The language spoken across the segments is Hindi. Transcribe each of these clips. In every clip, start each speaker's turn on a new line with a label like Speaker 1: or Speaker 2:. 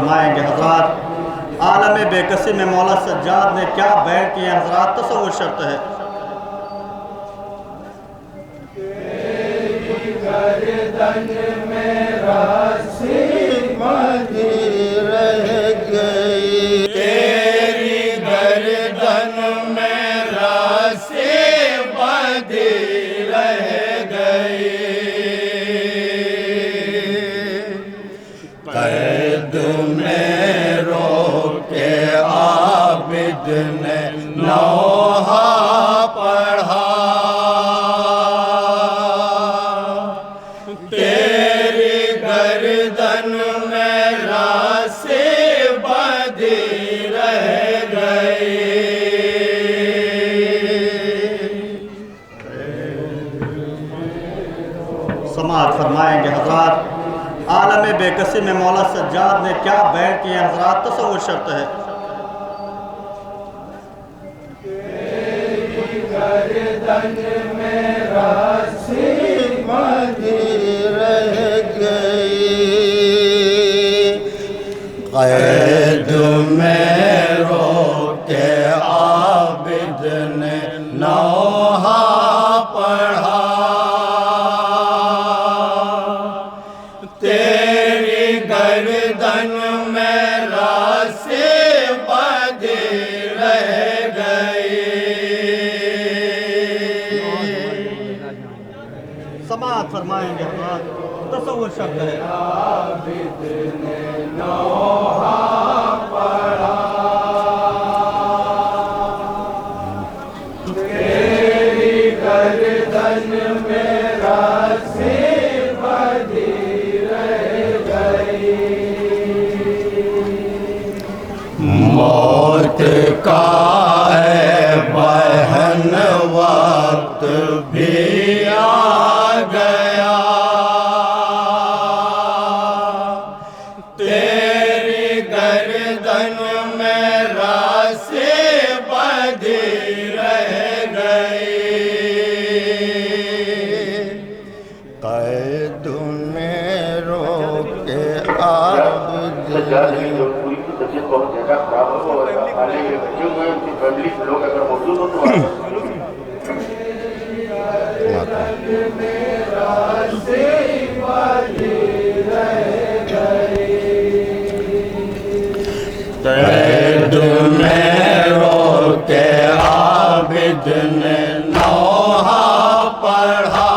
Speaker 1: फरमाएंगे हजरात। आलम बेकसी में मौला सज्जाद ने क्या बयान किया हजरात, तसव्वुर शर्त है।
Speaker 2: गर्दन में रस्सी बंधी रह गई, तेरी गर्दन में रस्सी बंधी रह गई। कैद में रोके आबिद ने नौहा पढ़ा, तेरी गर्दन में रस्सी बंधी रह गई।
Speaker 1: समाअत फरमाएंगे हजरात। आलम बेकसी में मौला सज्जाद ने क्या बयान किया हजरात, तसव्वुर शर्त है।
Speaker 2: गर्दन में रस्सी बंधी रह गई, कैद में रोके आबिद ने नौहा पढ़ा, तेरी गर्दन में रस्सी बंधी रह गई।
Speaker 1: समाअत फरमाएंगे हजरात, तसव्वुर शर्त है।
Speaker 2: आबिद ने नौहा पढ़ा, तेरी गर्दन में रस्सी बंधी रह गई। मौत का है बहन वक्त भी आ गया, तेरी गर्दन में रस्सी बंधी रह गई। कैद में रोके आबिद
Speaker 3: पूरी की तबीयत बहुत ज्यादा खराब हो और खाने के बच्चे हुए, उनकी फैमिली के लोग अगर मौजूद हो तो
Speaker 2: कैद में रोके आबिद ने नौहा पढ़ा,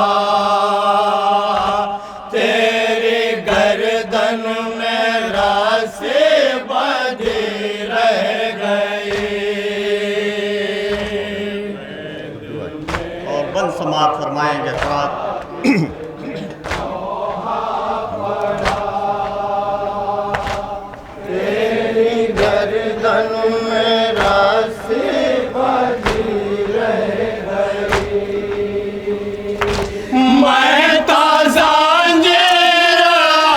Speaker 2: तेरी गर्दन में रस्सी बंधी रह गई।
Speaker 1: और बंद समाअत फरमाएंगे हजरात।
Speaker 2: तेरी गर्दन में रस्सी बंधी रह गई। मैं ताज़ा अंजीर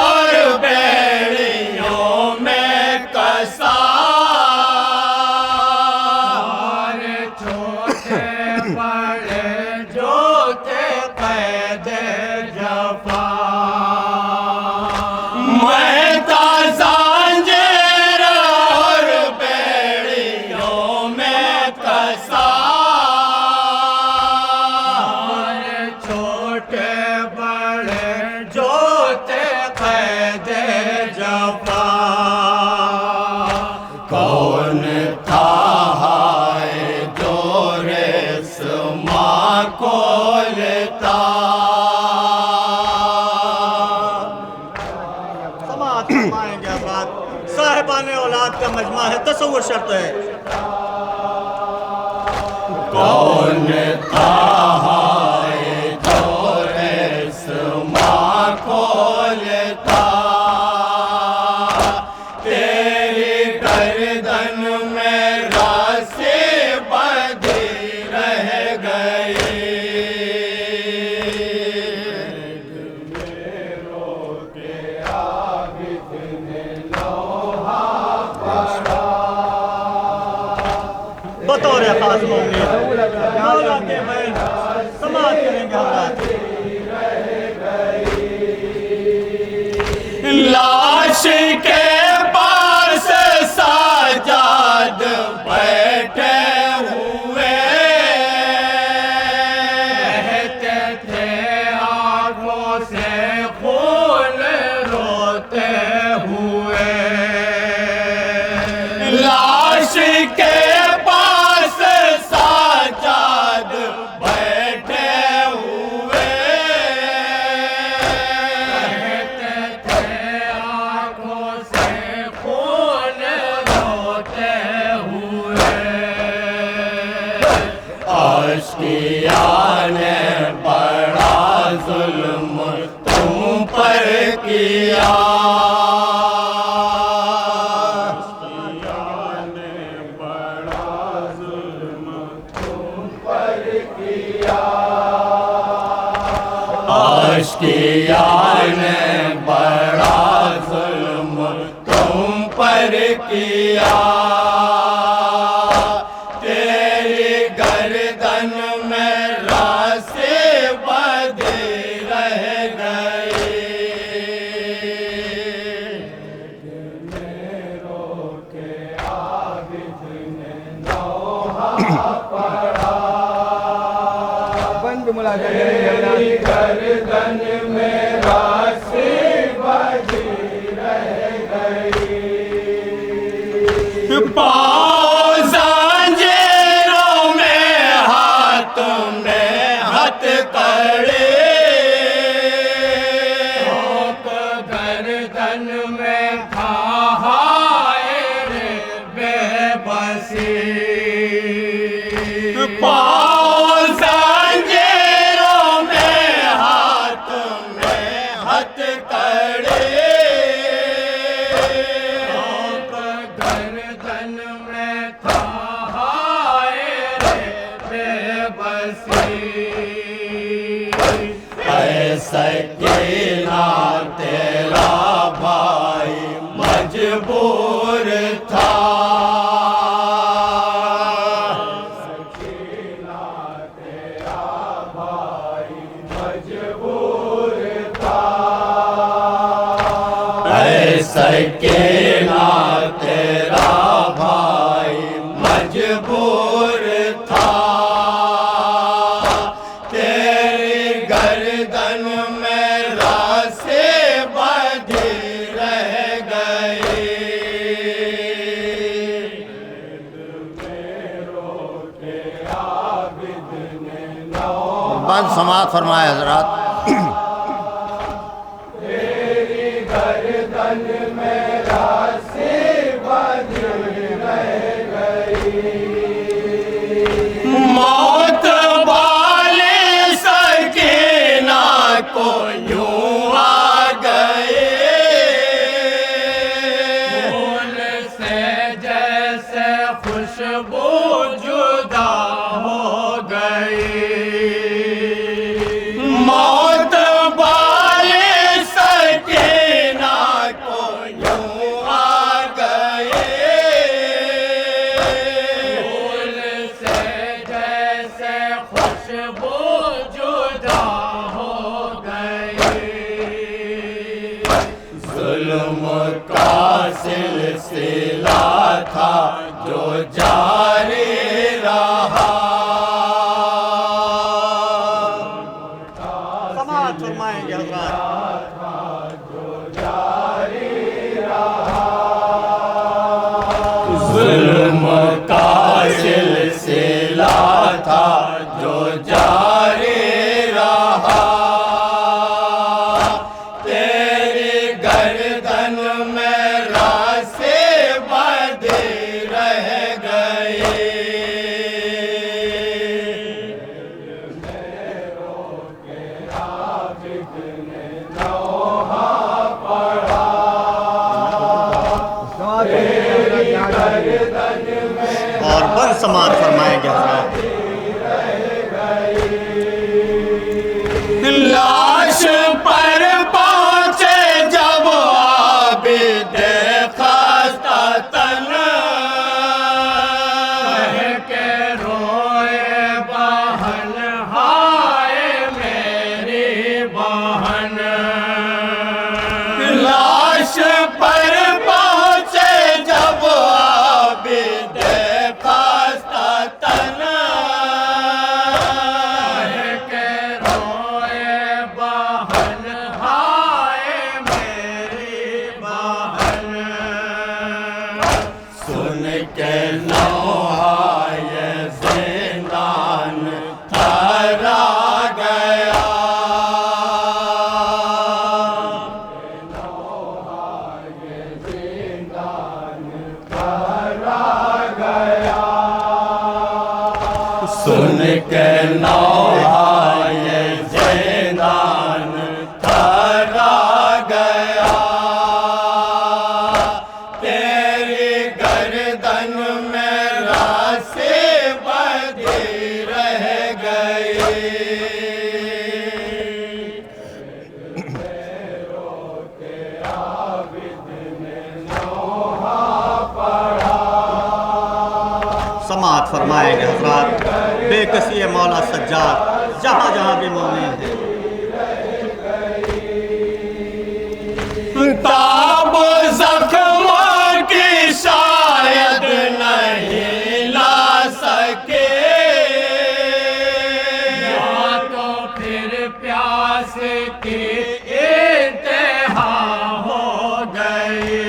Speaker 2: और बेड़ियों में कसा, छोटे बड़े जो थे कैद जफा, मैं ताज़ा अंजीर और बेड़ियों में कसा, छोटे बड़े जो थे कैद जफा। कौन था हाय जो रेशमा को लेता,
Speaker 1: समाअत फरमाएंगे हजरात। साहिबाने औलाद का मजमा है, तसव्वुर शर्त है।
Speaker 2: कौन था हाय जो रेशमा को लेता, तेरी गर्दन में रस्सी बंधी रह गई।
Speaker 1: बतौर खास मौके समाअत करेंगे हजरात।
Speaker 2: लाश के पास आशिकिया ने बड़ा जुल्म तुम पर किया, तेरी गर्दन में रास्ते बंधे रह गए। रोके आबिद ने नौहा पड़ा,
Speaker 4: बंद मुलाकात
Speaker 2: तेरी गर्दन में रास्ते बंधे रह गए। पाँव ज़ंजीरों में, हाथों में हथकड़े, गर्दन में था हाय रे बेबसी। पाँव ज़ंजीरों में, हाथों में हथकड़े, गर्दन में था हाय रे बेबसी। ऐसा केला तेरा भाई मजबूर था, तेरा भाई मजबूर था। ऐसा केला तेरा भाई मजबूर था, तेरी गर्दन में रास्ते बंधे रह गए।
Speaker 1: बंद समाअत फरमाए हजरात।
Speaker 2: तेरी गर्दन में रास्ते बंधे रह गए। मौत वाले सकीना को यूं आ गए, फूल से जैसे खुशबू जुदा हो गई। मौत वाले सकीना को यूं आ गए, फूल से जैसे खुशबू जुदा हो गई। जुल्म का सिलसिला था जो जारी रहा,
Speaker 1: समाअत फरमाएंगे हजरात।
Speaker 2: जुल्म का सिलसिला था जो जारी रहा, तेरी गर्दन में रास्ते बंधे रह गए।
Speaker 1: और बंद समाअत फरमाएंगे हजरात।
Speaker 2: लाश पर पहुंचे जब आबिद खस्ता तन, के रोए बहन हाय मेरी बहन। लाश पर पहुंचे जब आबिद खस्ता तन, के रोए बहन हाय मेरी बहन। सुन के नौहाय ज़िंदान थरा गया, सुन के नौहाय ज़िंदान थरा गया, तेरी गर्दन में रास्ते बंधे रह गए।
Speaker 1: समाअत फरमाएंगे हजरात बेकसी मौला सज्जाद जहाँ जहाँ भी मौजूद हैं।
Speaker 2: ताब जख्मों की शायद नहीं ला सके, या तो फिर प्यास की इंतहा हो गई।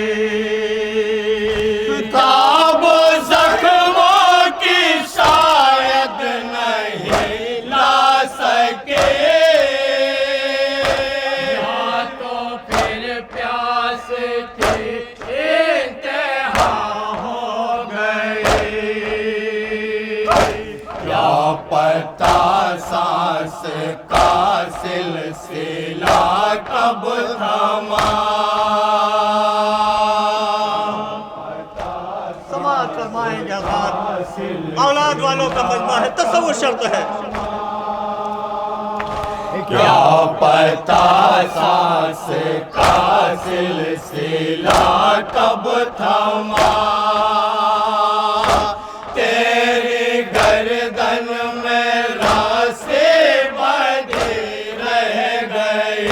Speaker 2: ताब जख्मों की शायद नहीं ला सके, प्यास की इंतहा हो गई। क्या पता सांस का सिलसिला कब थमा।
Speaker 1: समाअत फरमाएंगे हजरात औलाद वालों का मजमा है, तसव्वुर शर्त है।
Speaker 2: क्या पता सांस का सिलसिला कब थमा, तेरी गर्दन में रास्ते बंधे रह गए।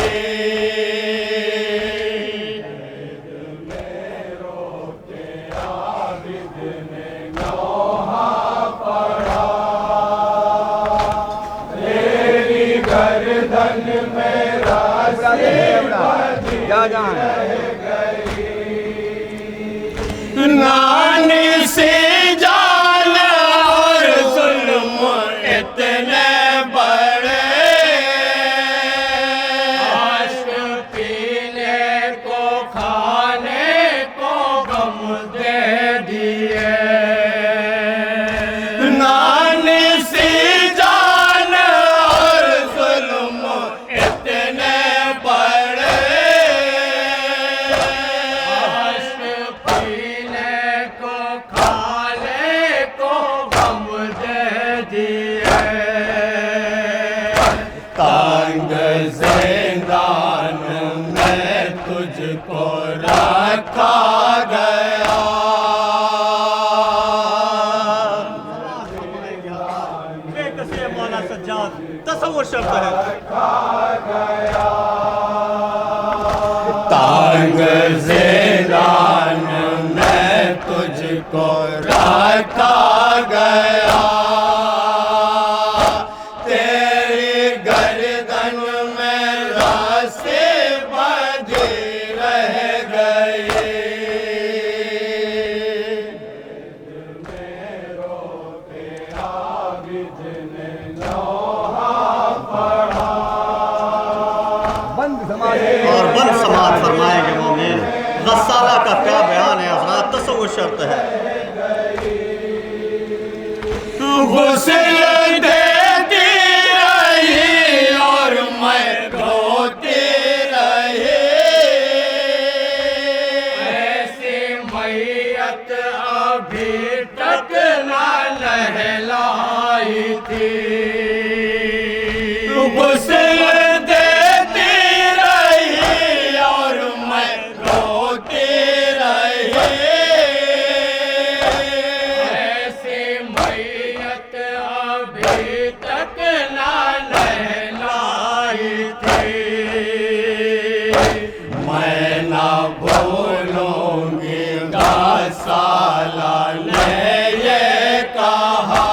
Speaker 2: रोके आबिद ने लोहा पड़ा, तेरी गर्दन में रास्ते नानी से जान और जुल्म इतने बड़े, आश्क पीने को खाने को गम दे दिए। नानी से जान और जुल्म इतने बड़े, तंग ज़िंदान में तुझको रखा गया।
Speaker 1: बेकसी मौला सज्जाद तसव्वुर शर्त है।
Speaker 2: तंग ज़िंदान में तुझको रखा गया, गर्दन में रास्ते बंधे रह गए। रोके आबिद ने लोहा पड़ा।
Speaker 1: और बंद समाअत फरमाएंगे मोमिन गस्साला का क्या बयान है हजरात, तसव्वुर शर्त है।
Speaker 2: गुस्ल देती रही और मैं रोती रही, ऐसी मैयत अभी तक ना नहलाई थी। गुस्ल देती रही और मैं रोती रही, ऐसी मैयत अभी तक ना नहलाई थी। मैं ना भूलूंगी गस्साला ने ये कहा,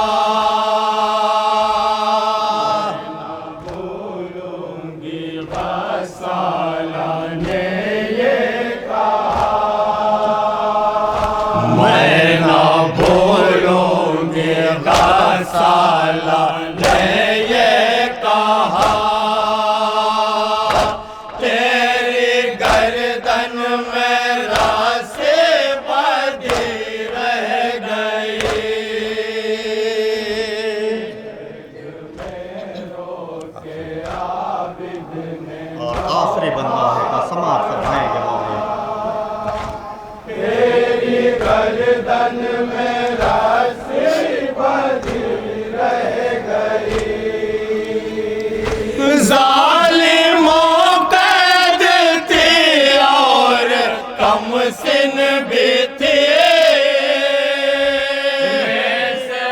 Speaker 2: ना भूलूंगी गस्साला ने ये कहा। मैं ना भूलूंगी गस्साला ने ये कहा, तेरी गर्दन में रास्ते बंधे रह गए।
Speaker 1: और आखिरी बंदा है का समाअत फरमाएंगे मोमिन
Speaker 2: तेरी गर्दन में रास्ते बंधे रह गए। जालिमों कैद थे और कम सिन भी थे, से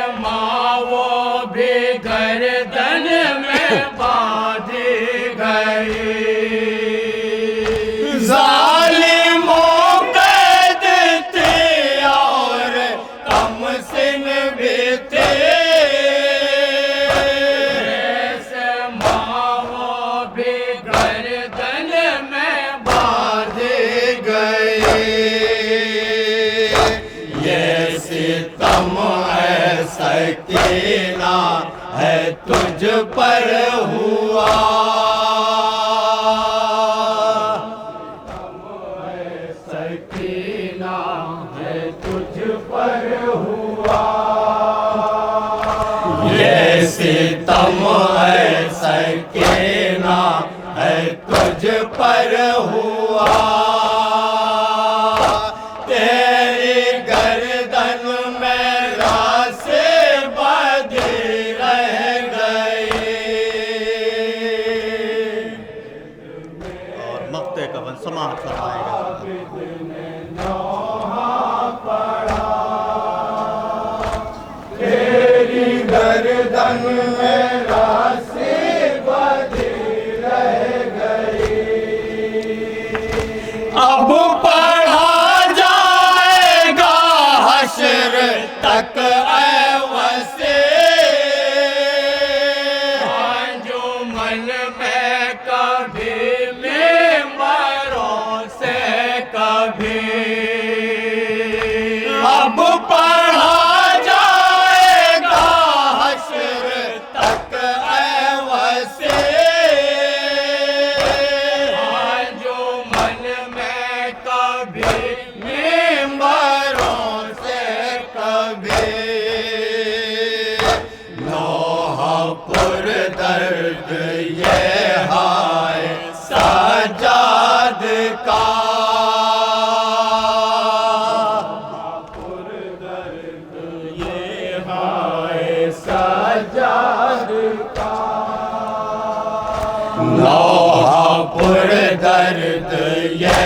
Speaker 2: ये सितम है सकीना है तुझ पर हुआ, सकीना है तुझ पर हुआ, ये सितम है सकीना है तुझ पर हुआ, तेरी गर्दन में रासे बंधी रह गई।
Speaker 1: और मक्ते कवन समाप्त फरमाएगा।
Speaker 2: तेरी गर्दन में रासे बंधी रह गई। अब पढ़ा जाएगा हश्र तक वसे, जो मन में कभी मेंबरों से कभी, अब पढ़ा जाएगा हश्र तक वसे, जो मन में कभी मेंबरों से कभी, नौहपुर दर्द ये हाय सजाद का, ये हाय सजाद का, नौहपुर दर्द ये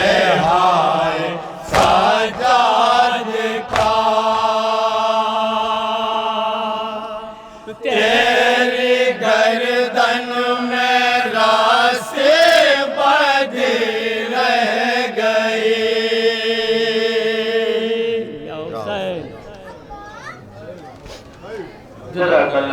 Speaker 2: हाय सजाद का, तेरी गर्दन में रासे बंधी रह गई।
Speaker 3: जज़ाकल्लाह।